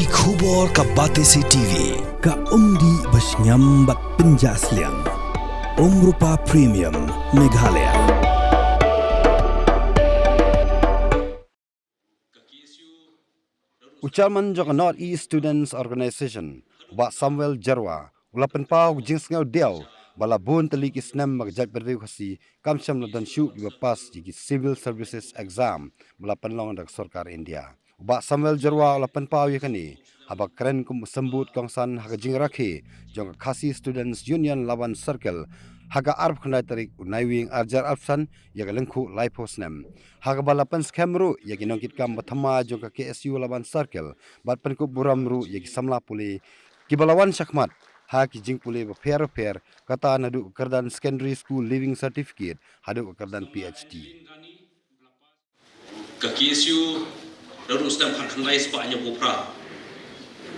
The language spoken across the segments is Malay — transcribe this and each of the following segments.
Ki khubor ka Batesi TV. Ka umdi basnyam bat penjaslian. Rupa Premium Meghalaya. Ucaman jok North East Students Organization ba Samuel Jarwa ulapan pau jingsngau deau bala bun telik isnam magjat berdew khasi kamsam ladan shu giba pas jigi civil services exam bala panlong dak sarkar India ba Samuel Jarwa ulapan pau yakani haba keren kum sambut kongsan haga jing rakhi jong khasi students union lawan circle haga arb khnai tarik unaiwing arjar absan yaga lengkhu laipo snem haga balapan skemru yagi nongkit kam bathama jong KSU laban circle bat penku buramru yagi samla puli kibalawan shakmat ha ki jing puli ba fair kata nadu kerdan secondary school living certificate hadu kerdan PhD ka KSU daru stem khan khan lai spa nya bopra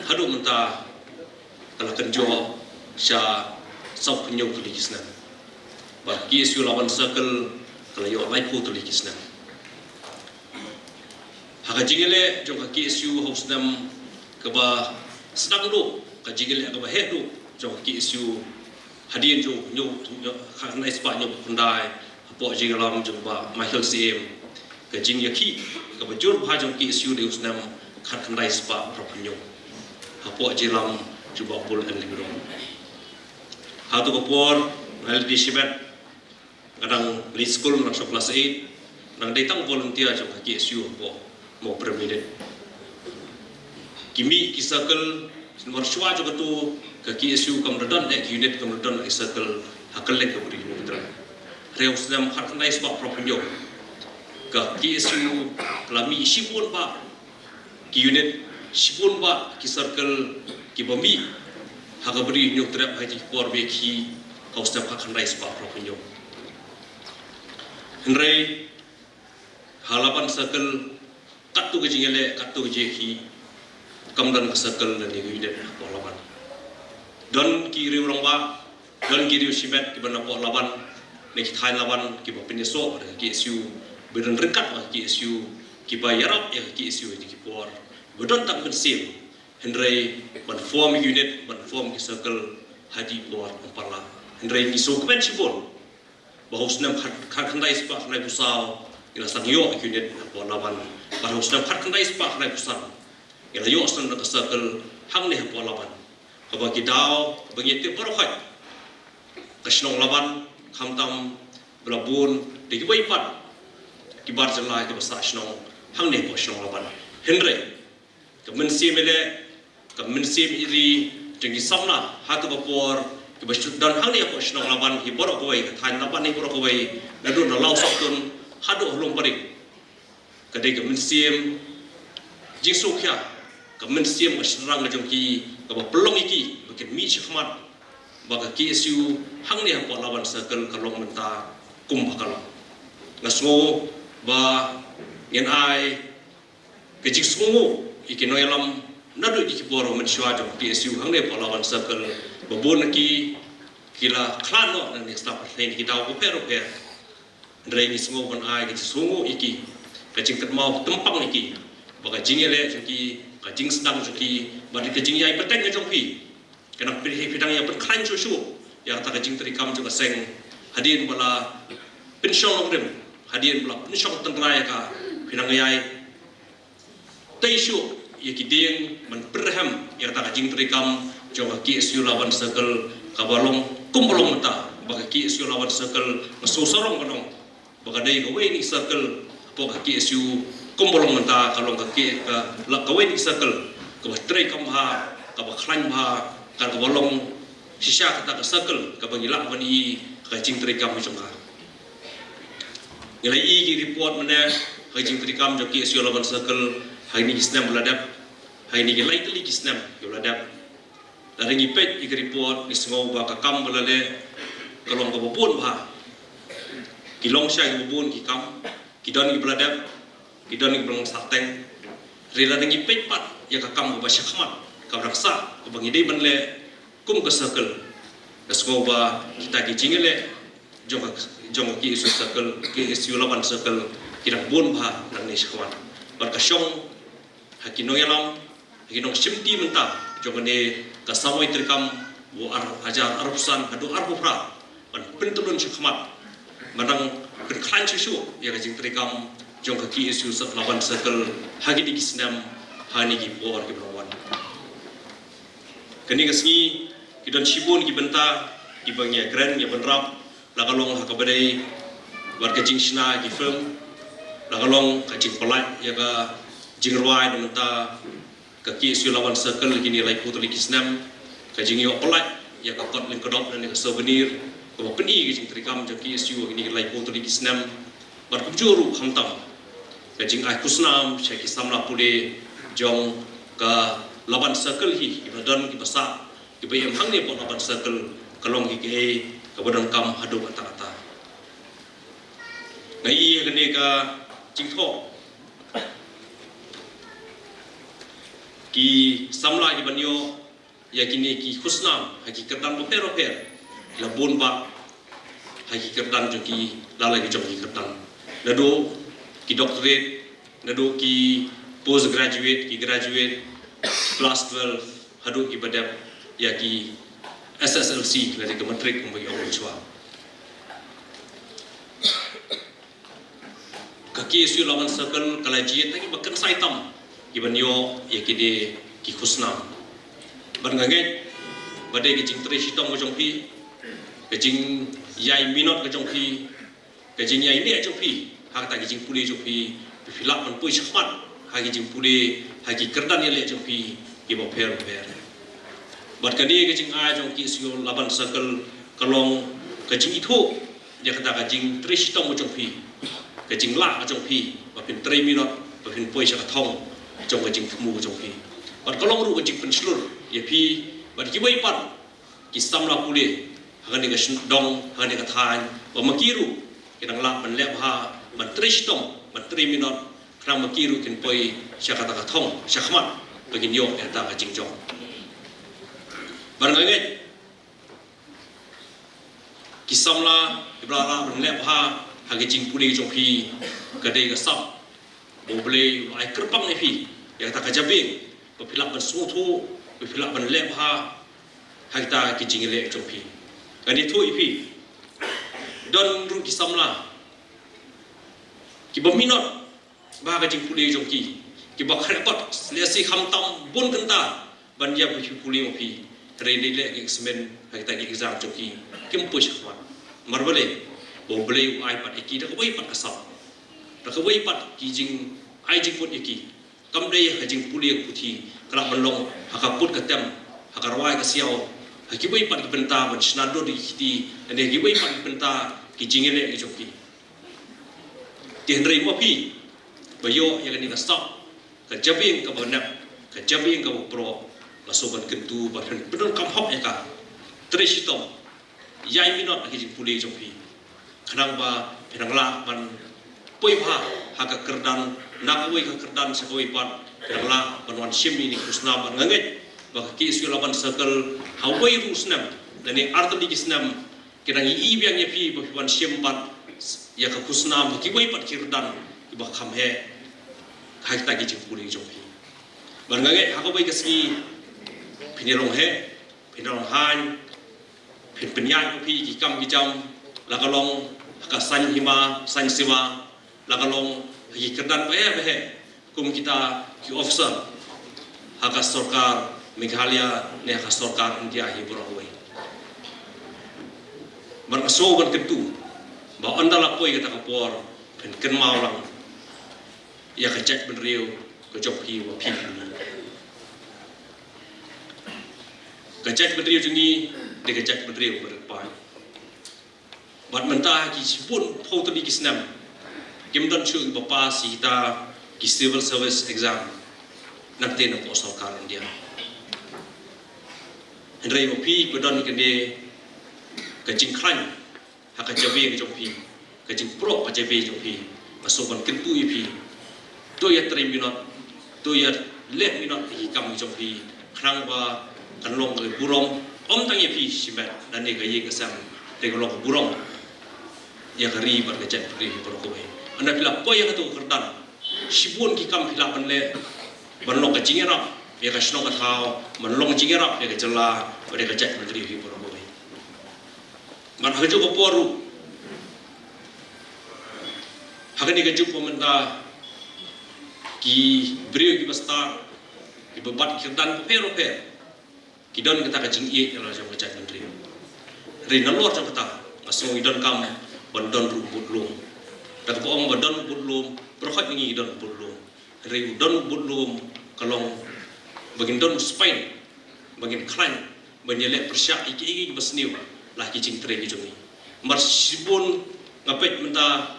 hadu menta kala kenjo sha sau kunyo tulisna ba KSU lawan circle kala yo lai pu tulisna haga jingele jong ka KSU hostem ka ba sedang do ka jingele ka ba hedu jong KSU hadien jo nyo khan lai spa nya bundai apo jingalam jong ba Michael CM ka jing yaki ka bajur bhajong KSU de usnam khat khandai spa propanyo apo jilam juba pol en libro hatu ko por nal di sibet kadang di school nang so class 8 nang datang volunteer jong KSU apo mo permanent kimi ki circle sinwar shwa jo to ka KSU kam radan ek unit kam radan circle hakale ka buri mitra re usnam khat khandai spa propanyo ka KSU lami sipun ba ki unit sipun ba ki circle ki bami haga beri nyok trap haji por be ki hostem khandai spa propanyo henry halapan circle katu ke jingele katu je ki kamdan ke circle ni unit polaban don ki riurong ba don ki riu sibet ki bana polaban ni thai laban ki bapin so KSU bedan rekat wa KSU ki bayarap ya KSU di por bedan tak bersim henry ban form unit ban form ki circle haji por umpala henry ni so kben sipon bahus nam khat khandai spa khandai busau ila sang yo unit por laban bahus nam khat khandai spa khandai busau ila yo sang ka circle hang ne por laban ka bagi dau bagi te por khat kasnong laban khamtam blabun di bai pat kibar jalai ke basa snong hang ne po snong laban henry ka mensim ele ka mensim iri jengi samna hatu bapor ke basut dan hang ne po snong laban hi borok ko ka than laban ni borok ko na dun na law sokun hadu hlom paring ka de ka mensim jingsu kya ka mensim ka srang jong ki ka ba pelong iki bakin mi chkhmat ba ka KSU hang ne po laban circle ka long menta kum bakal ngasmo ba yan ai kejik sungu ikino yalam nadu iki poro men shwa jo KSU hangne polawan circle babon ki kila klano nan staff lain ki daw per ndrei ni sungu ban ai kejik sungu iki kejik termau tempang iki baga jingele ki kajing sedang ki bari kejing yai peteng jo pi kenang pilih pidang ya berklan shu ya ta kejing terikam jo seng hadin bala pension logrem hadien blok ni syok tengrai ka pinang yai taishu yaki ding man perham ya ta jing trikam joga KSU lawan circle kabalong kumbolong mata baga KSU lawan circle masosorong kanong baga dai gawe ni circle apo ka KSU kumbolong mata kalong ka la gawe ni circle ka trikam ha ka ba khlan ha ka kabalong sisa kata ka circle ka bangila bani ka jing trikam jonga nilai igi report mana hajing trikam jo KSU lawan circle hai ni isnam beladap hai ni gelai teli isnam beladap dari ngipet igi report ni semua ba kakam belale kalong ka bobon ba kilong sya bobon ki kam kidon gi beladap kidon gi belong sateng rela ngipet pat ya kakam ba syakmat ka raksa ka bangi dei benle kum ka circle da semua ba kita gi jingele jong KSU circle KSU lawan circle kirang bon ba nang ni sekhwan barkasyong hakino yalam ginong simti mentah jongane kasamoi trikam bu ajar arpusan hadu arpufra ban pentulun syukmat manang berklan syushu ya kajing trikam jong kaki isu lawan circle hagi di kisnam hani gi por gi brawan kini kasni kidon shibun gi benta gi bangya grand ya benrap lagalong hakabadai warga jingshna gi firm lagalong kajing polai ya ga jingrwai menta kaki isu lawan circle gini lai putri kisnam kajing yo polai ya ka kot ling kodop dan ka souvenir ko peni gi jing trikam jaki isu gini lai putri kisnam bar kubjuru khamtam kajing ai kusnam syaki samla pule jong ka laban circle hi ibadan ki basa ki bayam hang ni pon laban circle kalong ki ke ka badan kam hadu kata-kata ngai gane ka jingtho ki samla ki banyo ya kini ki kusnam haki kerdan roper labun ba haki kerdan joki lalai ki jong ki kerdan nado ki doctorate nado ki postgraduate ki graduate class 12 hadu ki badap ya ki SSLC dari ke matric umbai orang tua kaki isu lawan circle kalajiat lagi bahkan saitam ki banyo ya ki de ki khusnam banganget badai ki jing tre sitong ko jongpi ke jing yai minot ko jongpi ke jing yai ne jongpi hak ta ki jing puli jongpi filak man pui shmat hagi jing puli hagi kerdan yele jongpi ki bo per bat kani ke jing a jong ki sio laban circle kalong ke jing itu dia kata ke jing tre sitong ko jongpi ke jing la jongpi ba pin 3 minot ba pin pui sha thong jong ke jing thmu jongpi bat kalong ru ke jing penslur ya pi bat ki bai pat ki samla puli hagani ka dong hagani ka than ba makiru kinang la ban lep ha ban tristong ban 3 minot krang makiru kin poi syakata ka thong syakmat bagin yo eta ka jingjong ban ngai ki samla ibrara ban lep ha hagi jing puli jong pi ka dei ka sap bo ble ai kerpang ni pi ya ta ka jabing ba philap ban so thu filak ban lep ha hakta ki jingile jongpi ani thu ipi don ru ki samla ki baminot ba ka jing puli jongki ki ba khrepot lesi khamtam bun kenta ban ya bu puli opi trade le examen hakta ki exam jongki kim push khwa marbale bo ble ai pat ki da ko bai pat asap da ko bai pat ki jing ai jing put ki kam dei ha jing puli puthi kala balong hakaput katem hakarwai ka siao hakibai pat benta ban snado di hiti ane gibai pat benta ki jingele ki joki tihnrei mo pi bayo ya ni ka stop ka jabing ka bonap ka jabing ka pro masoban kentu ba benar kam hop ya ka tresito yai minot ki jing puli joki khanang ba penangla ban poi bha haka kerdan nakoi ka kerdan sakoi pat kerala banwan shimi ni kusna ban nganget ba ki isu laban circle hawai rusnam dani arta di kisnam kirangi ibiang ya pi ba ban shim pat ya ka kusna ba ki wai pat kirdan ba kham he hai ta ki jipuri jopi ban nganget hawai kasni pinirong he pinirong han pin penyan pi ki kam ki jam la kalong ka san hima san siwa la kalong ki kerdan ba he kum kita ki officer haka sarkar Meghalaya ne haka sarkar India hi burawai ban aso ban ketu ba andala poi kata kapor pen ken maulang ya ka cek ben riu ka jop hi wa pi ka cek ben riu jungi de ka cek ben riu berpai bat mentah ki sipun phau tadi kisnam kim don chu bapa si kita ki civil service exam nakte na po sarkar India Henry Mopi kodon kende kajing kran haka jabe ke jompi kajing pro ka jabe jompi masoban kentu ipi to ya 3 minot to ya le minot hi kam jompi krang ba kanlong ke burong om tang ipi sibat dan ne gaye kesam te kolong burong ya kari bar ke chat pri pro ko anda pila po ya tu kerdan sibun ki kam pila ban le ban lo kajing era ya ka snong ka thao man long jingerap ya ka jala ore ka chat menteri hi por boy man hajo ko poru hagani ka jup pemenda ki brio ki basta ki bebat kirdan pero ki don kita ka jing ye la jong ka chat menteri ri nalor jong kata ngasong idon kam bandon ru budlum dak po ong bandon budlum berkhat ngi idon budlum ri udon budlum kalong bagin don Spain bagin klan banyele persyak iki basniu lah ki jing tre ki jongi mar sibun ngapet menta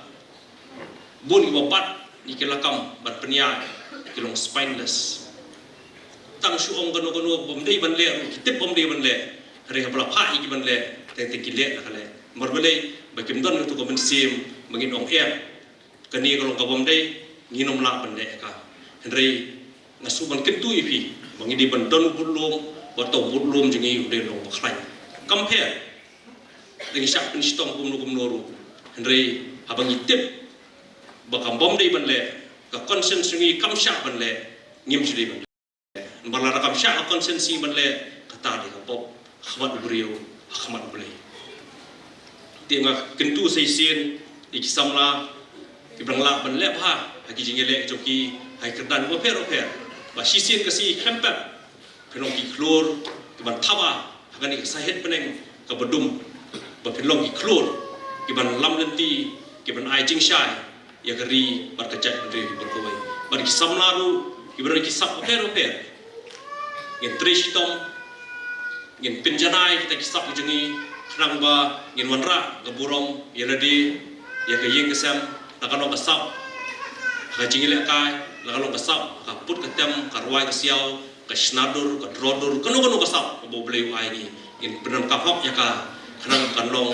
bun ki bopat ni kelakam bat penia kilong spineless tang su ong gano bomdei banle kitip bomdei banle re habla pha iki banle teng ki le kale mar bale bakim don tu ko ben sim bagin ong kani kalong ka bomdei nginom la banle ka henry ngasuban kentu ipi bangidi bandon budlum bato budlum jengi ude long bakhlai compare dengan syak penistong kumnoru henry habang itip bakam bom dei banle ka conscience ngi kamsyak banle ngim judi banle balara kamsyak conscience banle kata de kapop khmat brio khmat bule tinga kentu seisen ikisamla ibrangla banle bha haki jingele joki hai kerdan bo pero ba sisin kasi krempet pelong ki klor ki ban thaba hagani ka sahet peneng ka bedum ba pelong ki klor ki ban lam lenti ki ban ai jing shai ya gari bar ka chat menteri berkawai bar ki samlaru ki bar ki sap pero ngin trishtom ngin pinjanai kita ki sap jengi khnang ba ngin wanra ga burong ya ladi ya ka yeng kesam takano ka sap ka jingile kai lagalong kasap ka put ka tem ka ruai ka siaw ka snadur ka drodur kanu kasap ka bobleu ai ni in penam ka hok ya ka khanang kanlong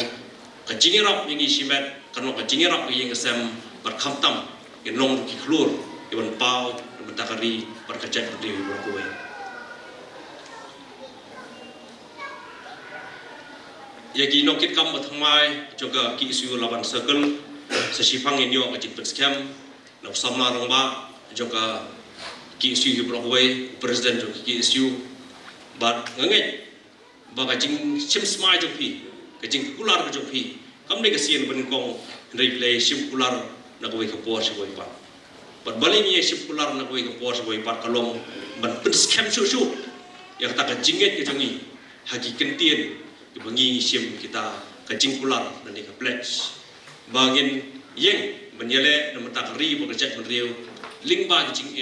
ka jingirap yang isimet kanong ka jingirap yang kesem bar khamtam in long ki klur iban pau bentakari bar kacak di berkuai ya ki nokit kam bathmai juga ki isu lawan circle sesipang inyo ka jipet scam na samla rongba joka ki isu hi brokwe presiden jo ki isu bat ngangai ba ka jing sim smai jo phi ka jing kular jo phi kam ne ka sien ban kong replay sim kular na ko ka por se boi pat bat bali ni sim kular na ko ka por se boi pat kalong ban pin scam su ya ta ka jinget ke jongi haki kentien ki bangi sim kita ka jing kular na ni ka pledge bagin yeng menyele na matak ri bo ka chat riu lingba kicing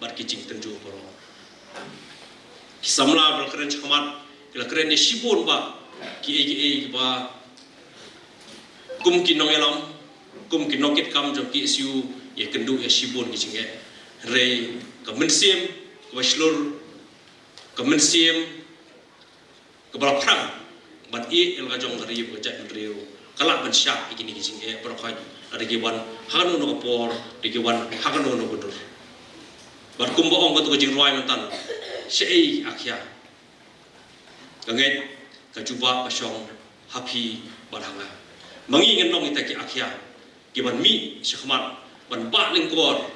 bar kicing tenju poro kisamla bal keren chkamat kila keren ni sibon ba ki ba kum kinong elam kum kinokit kam jo ki isu ye kendu ye sibon kicing re ka mensim ka slur ka mensim ka bal prang bat el ga jong ri bo chat riu kala ban syak ikini kicing poro khai ada kiwan hagano no kapor dikiwan hagano no gudur bar kumbo ong gotu jing ruai mantan sei akhya ganget kajuba pasong happy baranga mangi ngenong ita ki akhya kiban mi sekhmat ban ba lingkor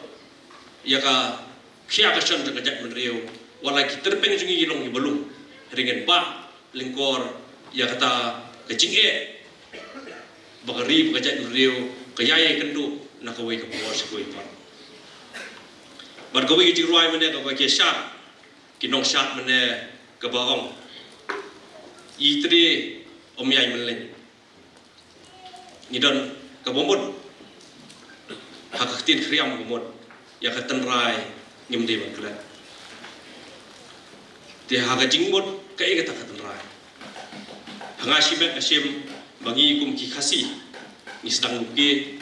ya ka khya ka chan ka jat menriu wala ki terpeng jungi long ki belum ringen ba lingkor ya kata kecing bagari ka jat menriu kayai kendu na kawai ka por se koi pa bar kawai ki ruai mane ka ke shat ki nong shat mane ka baong itri omyai menlen ni don ka bomod hakaktin kriam bomod ya ka tenrai ngim de ban kala ti ha ka jingbot ka e ka ta tenrai hanga shibet asim bangi kum ki khasi ni sedang luki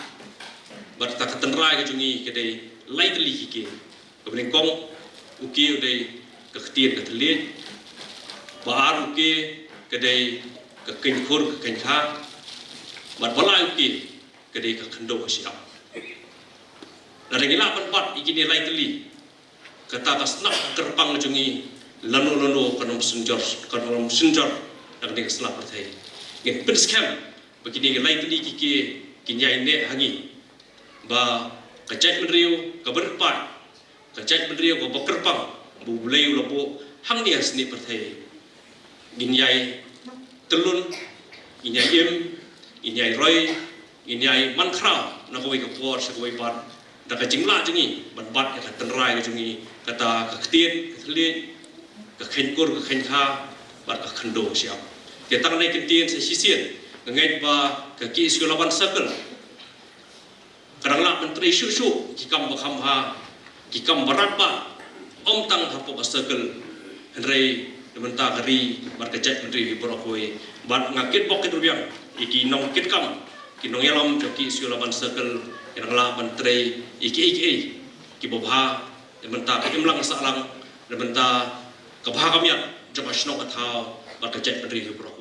berta ketenrai ke jungi ke dei lightly ke kemudian kong uki dei ke ketien ke telit bar uki ke dei ke kenkhur ke kenkha bar balai uki ke dei ke kendo ke siap dari gila penpat ikini lightly kata kasnak kerpang jungi lanu kanom sunjor dan dei keslah pertai ngin penskam begini lightly kiki kinyai ne hangi ba kacai menriu ka berpat kacai menriu ko bekerpang bu bulai ulapo hang dia seni pertai ginyai telun ginyai ginyai roy ginyai mankhra na koi ka por sa koi par da ka jingla jingi ban bat ka tenrai ka jingi kata ka ktien ka thli ka khenkur ka khenkha bat ka khando siap ke tang nai kin sa sisien ngai ba ka ki skulaban sakal kadang la menteri syu ki kam ba kham ha ki kam barat ba om tang ha po ka sakal henrei menta kari bar ka chat menteri borokoi bat ngakit bok ke rubiang iki nong kit kam ki nong yalam jo ki skulaban sakal kadang la menteri iki ki bobha menta ka imlang salang menta ka bha kamiat jo ba shnok ka thau bar ka chat menteri borok